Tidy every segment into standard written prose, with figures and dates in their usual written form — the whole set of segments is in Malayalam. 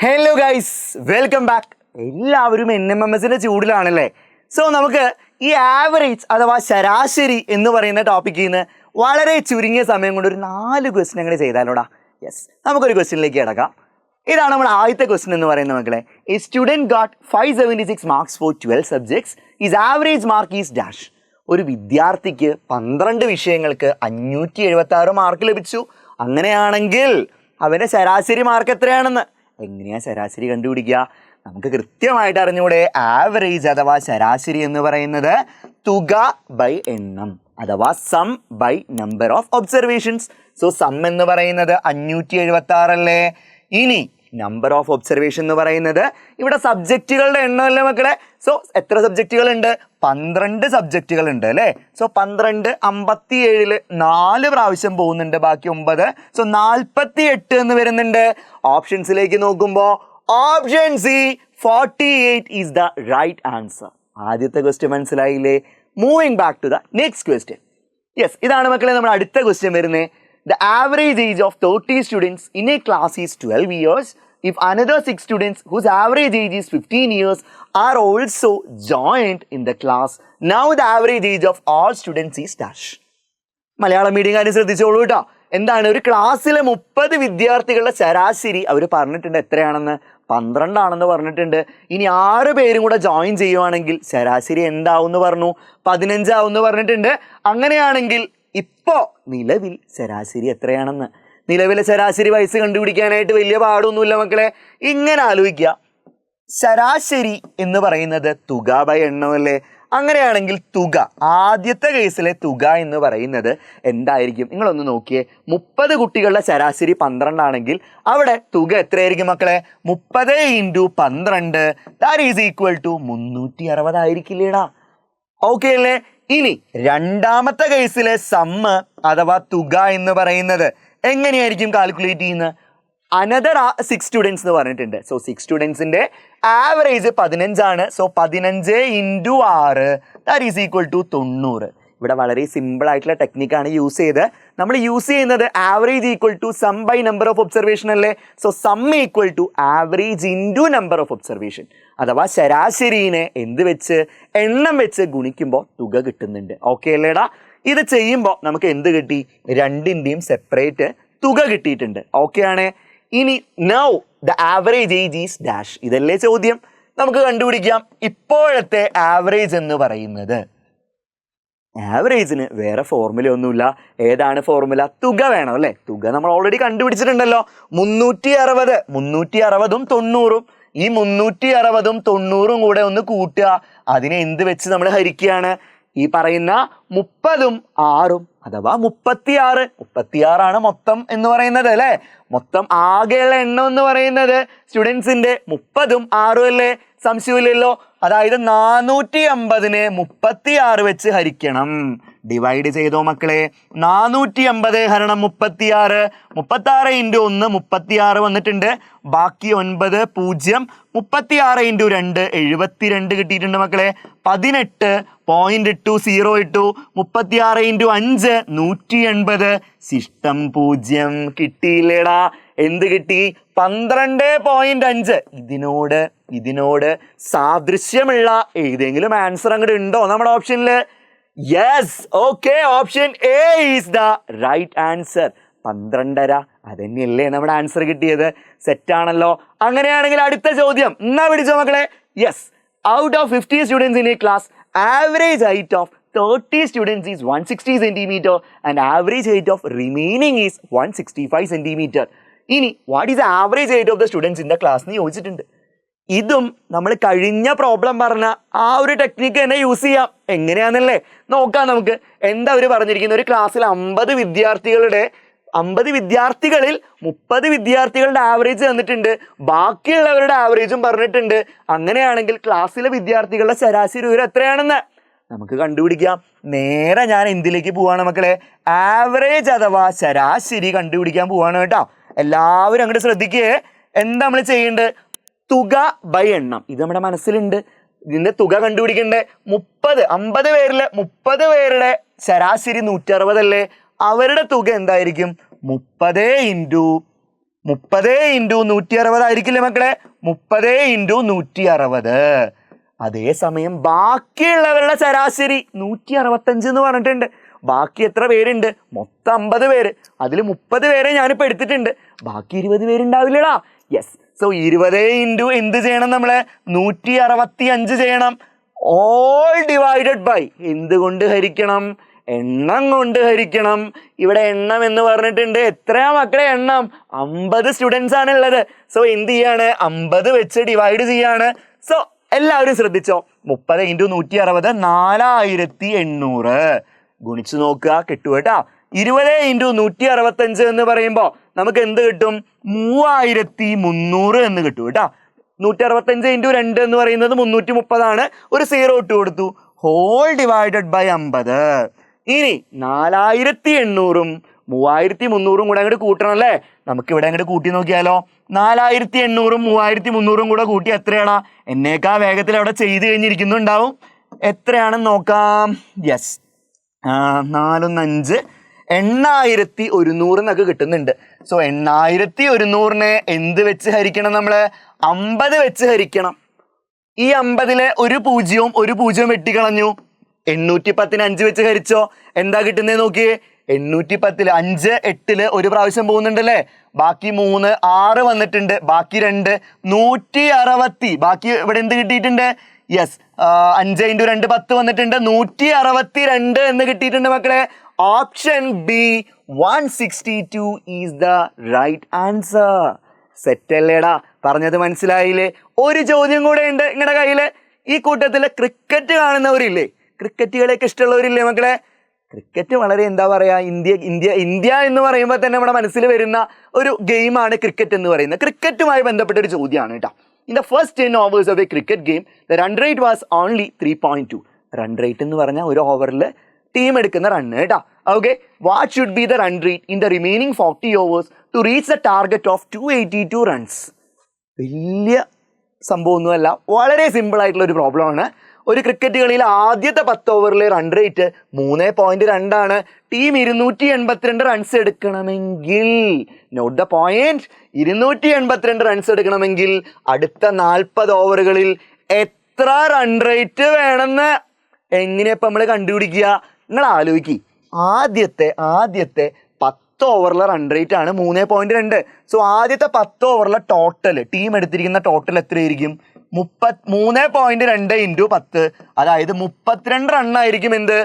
Hello guys, welcome back. എല്ലാവരും NMMSന്റെ ചൂടിലാണല്ലേ. സോ നമുക്ക് ഈ ആവറേജ് അഥവാ ശരാശരി എന്ന് പറയുന്ന ടോപ്പിക്കിൽ നിന്ന് വളരെ ചുരുങ്ങിയ സമയം കൊണ്ട് ഒരു 4 ക്വസ്റ്റ്യൻ അങ്ങനെ ചെയ്താലോടാ. യെസ്, നമുക്കൊരു ക്വസ്റ്റ്യനിലേക്ക് കിടക്കാം. ഇതാണ് നമ്മുടെ ആദ്യത്തെ ക്വസ്റ്റ്യൻ എന്ന് പറയുന്നത് മക്കളെ. A student got 576 marks four 12 subjects. His average mark is dash. ഒരു വിദ്യാർത്ഥിക്ക് 12 വിഷയങ്ങൾക്ക് 576 മാർക്ക് ലഭിച്ചു. അങ്ങനെയാണെങ്കിൽ അവൻ്റെ ശരാശരി മാർക്ക് എത്രയാണെന്ന് എങ്ങനെയാ ശരാശരി കണ്ടുപിടിക്കുക? നമുക്ക് കൃത്യമായിട്ട് അറിഞ്ഞൂടെ? ആവറേജ് അഥവാ ശരാശരി എന്ന് പറയുന്നത് തുക ബൈ എണ്ണം അഥവാ sum by number of observations. So sum എന്ന് പറയുന്നത് 576 അല്ലേ. ഇനി നമ്പർ ഓഫ് ഒബ്സർവേഷൻ എന്ന് പറയുന്നത് ഇവിടെ സബ്ജക്റ്റുകളുടെ എണ്ണം അല്ലേ മക്കളെ. സോ എത്ര സബ്ജക്റ്റുകളുണ്ട്? 12 സബ്ജക്റ്റുകളുണ്ട് അല്ലേ. സോ 12 57 4 പ്രാവശ്യം പോകുന്നുണ്ട്, ബാക്കി 9. സോ 48 എന്ന് വരുന്നുണ്ട്. ഓപ്ഷൻസിലേക്ക് നോക്കുമ്പോൾ option C 48 is the right answer. ആദ്യത്തെ ക്വസ്റ്റ്യൻ മനസ്സിലായില്ലേ? Moving back to the next question. Yes, ഇതാണ് മക്കളെ നമ്മുടെ അടുത്ത ക്വസ്റ്റ്യൻ വരുന്നത്. The average age of 30 students in a class is 12 years. If another 6 students whose average age is 15 years are also joined in the class, now the average age of all students is dash. Malayalam medium ശ്രദ്ധിച്ചോളൂ കേട്ടോ. എന്താണ്? ഒരു ക്ലാസ്സിലെ 30 വിദ്യാർത്ഥികളുടെ ശരാശരി അവർ പറഞ്ഞിട്ടുണ്ട് എത്രയാണെന്ന്? 12 ആണെന്ന് പറഞ്ഞിട്ടുണ്ട്. ഇനി 6 പേരും കൂടെ ജോയിൻ ചെയ്യുവാണെങ്കിൽ ശരാശരി എന്താവും എന്ന് പറഞ്ഞു? 15 ആവും എന്ന് പറഞ്ഞിട്ടുണ്ട്. അങ്ങനെയാണെങ്കിൽ ഇപ്പോൾ നിലവിൽ ശരാശരി എത്രയാണെന്ന്? നിലവിലെ ശരാശരി വയസ്സ് കണ്ടുപിടിക്കാനായിട്ട് വലിയ പാടൊന്നുമില്ല മക്കളെ. ഇങ്ങനെ ആലോചിക്കുക, ശരാശരി എന്ന് പറയുന്നത് തുക ബൈ എണ്ണമല്ലേ. അങ്ങനെയാണെങ്കിൽ തുക, ആദ്യത്തെ കേസിലെ തുക എന്ന് പറയുന്നത് എന്തായിരിക്കും? നിങ്ങളൊന്ന് നോക്കിയേ. 30 കുട്ടികളുടെ ശരാശരി 12 ആണെങ്കിൽ അവിടെ തുക എത്രയായിരിക്കും മക്കളെ? 30 × 12 ദാറ്റ് ഈസ് ഈക്വൽ ടു 360 ആയിരിക്കില്ലേടാ. ഓക്കെ അല്ലേ? ഇനി രണ്ടാമത്തെ കേസിലെ സമ്മ് അഥവാ തുക എന്ന് പറയുന്നത് എങ്ങനെയായിരിക്കും കാൽക്കുലേറ്റ് ചെയ്യുന്നത്? അനദർ 6 സ്റ്റുഡൻസ് എന്ന് പറഞ്ഞിട്ടുണ്ട്. സോ 6 സ്റ്റുഡൻസിന്റെ ആവറേജ് 15 ആണ്. So 15 × 6 that is equal to 90. ഇവിടെ വളരെ സിമ്പിൾ ആയിട്ടുള്ള ടെക്നിക്കാണ് യൂസ് ചെയ്ത്. നമ്മൾ യൂസ് ചെയ്യുന്നത് average equal to sum by number of observation അല്ലേ. So sum equal to average into number of observation അഥവാ ശരാശരീനെ എന്ത് വെച്ച്? എണ്ണം വെച്ച് ഗുണിക്കുമ്പോൾ തുക കിട്ടുന്നുണ്ട്. ഓക്കെ അല്ലേടാ? ഇത് ചെയ്യുമ്പോൾ നമുക്ക് എന്ത് കിട്ടി? രണ്ടിൻ്റെയും സെപ്പറേറ്റ് തുക കിട്ടിയിട്ടുണ്ട്. ഓക്കെ ആണ്. ഇനി now the average age is dash. ഇതല്ലേ ചോദ്യം. നമുക്ക് കണ്ടുപിടിക്കാം. ഇപ്പോഴത്തെ ആവറേജ് എന്ന് പറയുന്നത്, ആവറേജിന് വേറെ ഫോർമുല ഒന്നുമില്ല. ഏതാണ് ഫോർമുല? തുക വേണം അല്ലേ. തുക നമ്മൾ ഓൾറെഡി കണ്ടുപിടിച്ചിട്ടുണ്ടല്ലോ. 360, 360ഉം 90ഉം. ഈ 360ഉം 90ഉം കൂടെ ഒന്ന് കൂട്ടുക. അതിനെ എന്ത് വെച്ച് നമ്മൾ ഹരിക്കുകയാണ്? ഈ പറയുന്ന 30ഉം 6ഉം അഥവാ 36. 36 മൊത്തം എന്ന് പറയുന്നത് അല്ലേ. മൊത്തം ആകെയുള്ള എണ്ണം എന്ന് പറയുന്നത് സ്റ്റുഡൻസിന്റെ 30ഉം 6ഉം അല്ലേ. സംശയമില്ലല്ലോ. അതായത് 450നെ 36 വെച്ച് ഹരിക്കണം. ഡിവൈഡ് ചെയ്തോ മക്കളെ. 450 × 36, 36 × 1 36 വന്നിട്ടുണ്ട്. ബാക്കി 9 0. 36 × 2 72 കിട്ടിയിട്ടുണ്ട് മക്കളെ. 18.20 ഇട്ടു. 36 × 5 180. ശിഷ്ടം 0 കിട്ടിയില്ലേടാ. എന്ത് കിട്ടി? 12.5. ഇതിനോട് സാദൃശ്യമുള്ള ഏതെങ്കിലും ആൻസർ അങ്ങോട്ട് ഉണ്ടോ നമ്മുടെ ഓപ്ഷനിൽ? Yes. Okay, option A is the right answer. 12.5 അതന്നെയല്ലേ നമ്മുടെ ആൻസർ കിട്ടിയത്. സെറ്റാണല്ലോ. അങ്ങനെയാണെങ്കിൽ അടുത്ത ചോദ്യം എന്നാ പിടിച്ചോ മക്കളെ. Yes, out of 50 students in A class, average height of 30 students is 160 centimeter and average height of remaining is 165 centimeter. ഇനി what is average height of the students in the class എന്ന് ചോദിച്ചിട്ടുണ്ട്. ഇതും നമ്മൾ കഴിഞ്ഞ പ്രോബ്ലം പറഞ്ഞ ആ ഒരു ടെക്നിക്ക് തന്നെ യൂസ് ചെയ്യാം. എങ്ങനെയാണെന്നല്ലേ നോക്കാം നമുക്ക്. എന്താ അവർ പറഞ്ഞിരിക്കുന്നത്? ഒരു ക്ലാസ്സിൽ 50 വിദ്യാർത്ഥികളിൽ 30 വിദ്യാർത്ഥികളുടെ ആവറേജ് തന്നിട്ടുണ്ട്. ബാക്കിയുള്ളവരുടെ ആവറേജും പറഞ്ഞിട്ടുണ്ട്. അങ്ങനെയാണെങ്കിൽ ക്ലാസ്സിലെ വിദ്യാർത്ഥികളുടെ ശരാശരി ഉയരം എത്രയാണെന്ന് നമുക്ക് കണ്ടുപിടിക്കാം. നേരെ ഞാൻ എന്തിലേക്ക് പോവാണ് മക്കളെ? ആവറേജ് അഥവാ ശരാശരി കണ്ടുപിടിക്കാൻ പോവാണ് കേട്ടോ. എല്ലാവരും അങ്ങോട്ട് ശ്രദ്ധിക്കേ. എന്താ നമ്മൾ ചെയ്യേണ്ടത്? തുക ബൈ എണ്ണം. ഇത് നമ്മുടെ മനസ്സിലുണ്ട്. ഇതിന്റെ തുക കണ്ടുപിടിക്കണ്ടേ? 50 പേരിൽ 30 പേരുടെ ശരാശരി 160 അല്ലേ. അവരുടെ തുക എന്തായിരിക്കും? 30 × 30 × 160 ആയിരിക്കില്ലേ മക്കളെ? 30 × 160. അതേസമയം ബാക്കിയുള്ളവരുടെ ശരാശരി 165 എന്ന് പറഞ്ഞിട്ടുണ്ട്. ബാക്കി എത്ര പേരുണ്ട്? മൊത്തം 50 പേര്. അതിൽ 30 പേരെ ഞാനിപ്പോൾ എടുത്തിട്ടുണ്ട്. ബാക്കി 20 പേരുണ്ടാവില്ലടാ. യെസ്. സോ 20 × എന്ത് ചെയ്യണം? നമ്മള് 165 ചെയ്യണം. ഓൾ ഡിവൈഡഡ് ബൈ എന്തുകൊണ്ട് ഹരിക്കണം? എണ്ണം കൊണ്ട് ഹരിക്കണം. ഇവിടെ എണ്ണം എന്ന് പറഞ്ഞിട്ടുണ്ട്. എത്രയാ മക്കളെ എണ്ണം? 50 സ്റ്റുഡൻസ് ആണ് ഉള്ളത്. സോ എന്ത് ചെയ്യാണ്? 50 വെച്ച് ഡിവൈഡ് ചെയ്യാണ്. സോ എല്ലാവരും ശ്രദ്ധിച്ചോ. 30 × 160 4800. ഗുണിച്ചു നോക്കുക, കിട്ടും കേട്ടോ. 20 × 165 എന്ന് പറയുമ്പോൾ നമുക്ക് എന്ത് കിട്ടും? 3300 എന്ന് കിട്ടും കേട്ടോ. 165 × 2 എന്ന് പറയുന്നത് 330 ആണ്. ഒരു 0 ഇട്ട് കൊടുത്തു. Whole divided by 50. ഇനി 4800-ഉം 3300-ഉം കൂടെ അങ്ങോട്ട് കൂട്ടണം അല്ലേ? നമുക്ക് ഇവിടെ അങ്ങോട്ട് കൂട്ടി നോക്കിയാലോ. 4800-ഉം 3300-ഉം കൂടെ കൂട്ടി എത്രയാണോ? എന്നേക്കാ വേഗത്തിൽ അവിടെ ചെയ്ത് കഴിഞ്ഞിരിക്കുന്നുണ്ടാവും. എത്രയാണെന്ന് നോക്കാം. യെസ്, 4 × 5 8100 എന്നൊക്കെ കിട്ടുന്നുണ്ട്. സോ 8100-നെ എന്ത് വെച്ച് ഹരിക്കണം? നമ്മള് 50 വെച്ച് ഹരിക്കണം. ഈ 50-ലെ ഒരു പൂജ്യവും വെട്ടിക്കളഞ്ഞു. 810-ന് 5 വെച്ച് ഹരിച്ചോ. എന്താ കിട്ടുന്നത് നോക്കിയേ. 810-ല് 5 8-ല് ഒരു പ്രാവശ്യം പോകുന്നുണ്ടല്ലേ. ബാക്കി 3 6 വന്നിട്ടുണ്ട്. ബാക്കി 2 160. ബാക്കി ഇവിടെ എന്ത് കിട്ടിയിട്ടുണ്ട്? യെസ്, 5 × 2 10 വന്നിട്ടുണ്ട്. 162 എന്ന് കിട്ടിയിട്ടുണ്ട് മക്കളെ. Option B 162 is the right answer. Set അല്ലേടാ? പറഞ്ഞത് മനസ്സിലായില്ലേ? ഒരു ചോദ്യം കൂടെ ഉണ്ട് നിങ്ങളുടെ കയ്യില്. ഈ കൂട്ടത്തില് ക്രിക്കറ്റ് കാണുന്നവരില്ലേ? ക്രിക്കറ്റുകളെയൊക്കെ ഇഷ്ടമുള്ളവരില്ലേ മക്കളെ? ക്രിക്കറ്റ് വളരെ എന്താ പറയാ, ഇന്ത്യ എന്ന് പറയുമ്പോൾ തന്നെ നമ്മുടെ മനസ്സിൽ വരുന്ന ഒരു ഗെയിമാണ് ക്രിക്കറ്റ് എന്ന് പറയുന്നത്. ക്രിക്കറ്റുമായി ബന്ധപ്പെട്ട ഒരു ചോദ്യമാണ് കേട്ടോ. In the first 10 overs of a cricket game, the run rate was only 3.2. Run rate എന്ന് പറഞ്ഞാൽ ഒരു ഓവറിൽ ടീം എടുക്കുന്ന റണ്ണ് കേട്ടോ. Okay, what should be the run rate in the remaining 40 overs to reach the target of 282 runs? വലിയ സംഭവമൊന്നുമല്ല, വളരെ സിമ്പിൾ ആയിട്ടുള്ള ഒരു പ്രോബ്ലമാണ്. ഒരു ക്രിക്കറ്റ് കളിയിൽ ആദ്യത്തെ 10 ഓവറിലെ റൺ റേറ്റ് 3.2 ആണ്. ടീം 282 റൺസ് എടുക്കണമെങ്കിൽ, നോട്ട് ദ പോയിന്റ്, 282 റൺസ് എടുക്കണമെങ്കിൽ അടുത്ത 40 ഓവറുകളിൽ എത്ര റൺ റേറ്റ് വേണമെന്ന് എങ്ങനെയപ്പം നമ്മൾ കണ്ടുപിടിക്കുക? നിങ്ങൾ ആലോചിക്കുക. ആദ്യത്തെ 10 ഓവറിലെ റൺ റേറ്റ് ആണ് 3.2. സോ ആദ്യത്തെ 10 ഓവറിലെ ടോട്ടൽ, ടീം എടുത്തിരിക്കുന്ന ടോട്ടൽ എത്രയായിരിക്കും? 3.2 × 10, അതായത് 32 റണ്ണായിരിക്കും എന്ത്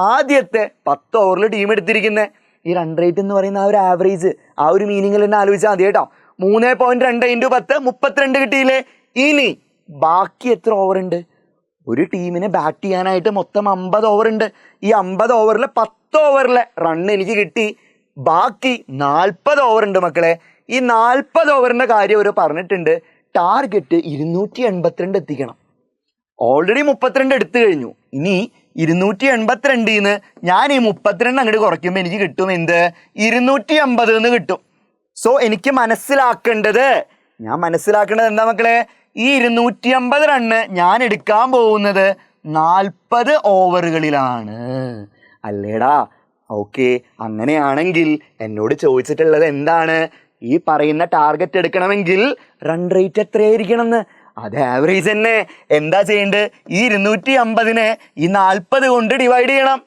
ആദ്യത്തെ 10 ഓവറിൽ ടീം എടുത്തിരിക്കുന്നത്. ഈ റൺ റേറ്റ് എന്ന് പറയുന്ന ആ ഒരു ആവറേജ്, ആ ഒരു മീനിങ്ങിൽ തന്നെ ആലോചിച്ചാൽ മതി കേട്ടോ. 3.2 × 10 32 കിട്ടിയില്ലേ? ഇനി ബാക്കി എത്ര ഓവർ ഉണ്ട്? ഒരു ടീമിനെ ബാറ്റ് ചെയ്യാനായിട്ട് മൊത്തം 50 ഓവർ ഉണ്ട്. ഈ 50 ഓവറിലെ 10 ഓവറിലെ റണ്ണ് എനിക്ക് കിട്ടി. ബാക്കി 40 ഓവർ ഉണ്ട് മക്കളെ. ഈ 40 ഓവറിൻ്റെ കാര്യം ഒരു പറഞ്ഞിട്ടുണ്ട്. ടാർഗറ്റ് 282 എത്തിക്കണം. ഓൾറെഡി 32 എടുത്തു കഴിഞ്ഞു. ഇനി 282-ന്ന് ഞാൻ ഈ 32 അങ്ങോട്ട് കുറയ്ക്കുമ്പോൾ എനിക്ക് കിട്ടും എന്ത്? 250 എന്ന് കിട്ടും. സോ എനിക്ക് മനസ്സിലാക്കേണ്ടത് എന്താ മക്കളെ? ഈ 250 റണ്ണ് ഞാൻ എടുക്കാൻ പോകുന്നത് 40 ഓവറുകളിലാണ് അല്ലേടാ? ഓക്കെ, അങ്ങനെയാണെങ്കിൽ എന്നോട് ചോദിച്ചിട്ടുള്ളത് എന്താണ്? ഈ പറയുന്ന ടാർഗറ്റ് എടുക്കണമെങ്കിൽ റൺ റേറ്റ് എത്രയായിരിക്കണം എന്ന്. അത് ആവറേജ് തന്നെ. എന്താ ചെയ്യേണ്ടത്? ഈ 250-നെ ഈ 40 കൊണ്ട് ഡിവൈഡ് ചെയ്യണം.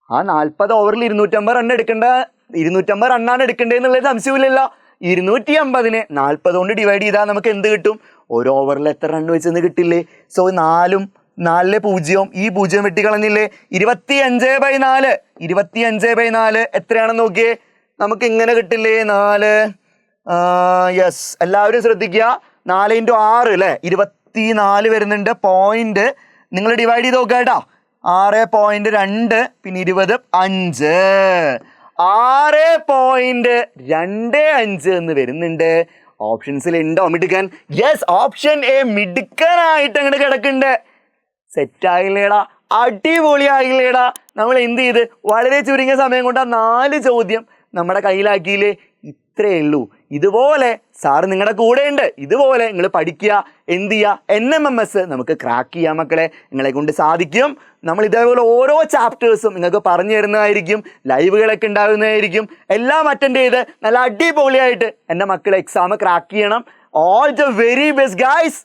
ആ 40 ഓവറിൽ 250 റൺ 250 റണ്ണാണ് എടുക്കേണ്ടതെന്നുള്ളത് സംശയമില്ലല്ലോ. 250-നെ 40 കൊണ്ട് ഡിവൈഡ് ചെയ്താൽ നമുക്ക് എന്ത് കിട്ടും? ഒരു ഓവറിൽ എത്ര റൺ വെച്ചെന്ന് കിട്ടില്ലേ? സോ 4-ലെ 0, ഈ 0 വെട്ടിക്കളഞ്ഞില്ലേ? 25/4. 25/4 എത്രയാണെന്ന് നോക്കിയേ. നമുക്ക് ഇങ്ങനെ കിട്ടില്ലേ? 4. യെസ്, എല്ലാവരും ശ്രദ്ധിക്കുക. 4 × 6 അല്ലേ? 24 വരുന്നുണ്ട്. പോയിന്റ് നിങ്ങൾ ഡിവൈഡ് ചെയ്ത് നോക്കുക കേട്ടോ. 6.2 പിന്നെ 20 5. 6.25 എന്ന് വരുന്നുണ്ട്. ഓപ്ഷൻസിൽ ഉണ്ടോ മിടുക്കൻ? യെസ്, ഓപ്ഷൻ എ മിടുക്കനായിട്ട് അങ്ങോട്ട് കിടക്കുന്നുണ്ട്. സെറ്റായില്ലേടാ? അടിപൊളിയായില്ലേടാ? നമ്മൾ എന്ത് ചെയ്ത് വളരെ ചുരുങ്ങിയ സമയം കൊണ്ട് ആ 4 ചോദ്യം നമ്മുടെ കയ്യിലാക്കിയില്ലേ? ഇത്രയേ ഉള്ളൂ. ഇതുപോലെ സാറ് നിങ്ങളുടെ കൂടെയുണ്ട്. ഇതുപോലെ നിങ്ങൾ പഠിക്കുക, എന്ത് ചെയ്യുക, NMMS നമുക്ക് ക്രാക്ക് ചെയ്യാം മക്കളെ. നിങ്ങളെ കൊണ്ട് സാധിക്കും. നമ്മൾ ഇതേപോലെ ഓരോ ചാപ്റ്റേഴ്സും നിങ്ങൾക്ക് പറഞ്ഞു തരുന്നതായിരിക്കും, ലൈവുകളൊക്കെ ഉണ്ടാകുന്നതായിരിക്കും. എല്ലാം അറ്റൻഡ് ചെയ്ത് നല്ല അടിപൊളിയായിട്ട് എൻ്റെ മക്കളെ എക്സാം ക്രാക്ക് ചെയ്യണം. All the very best guys.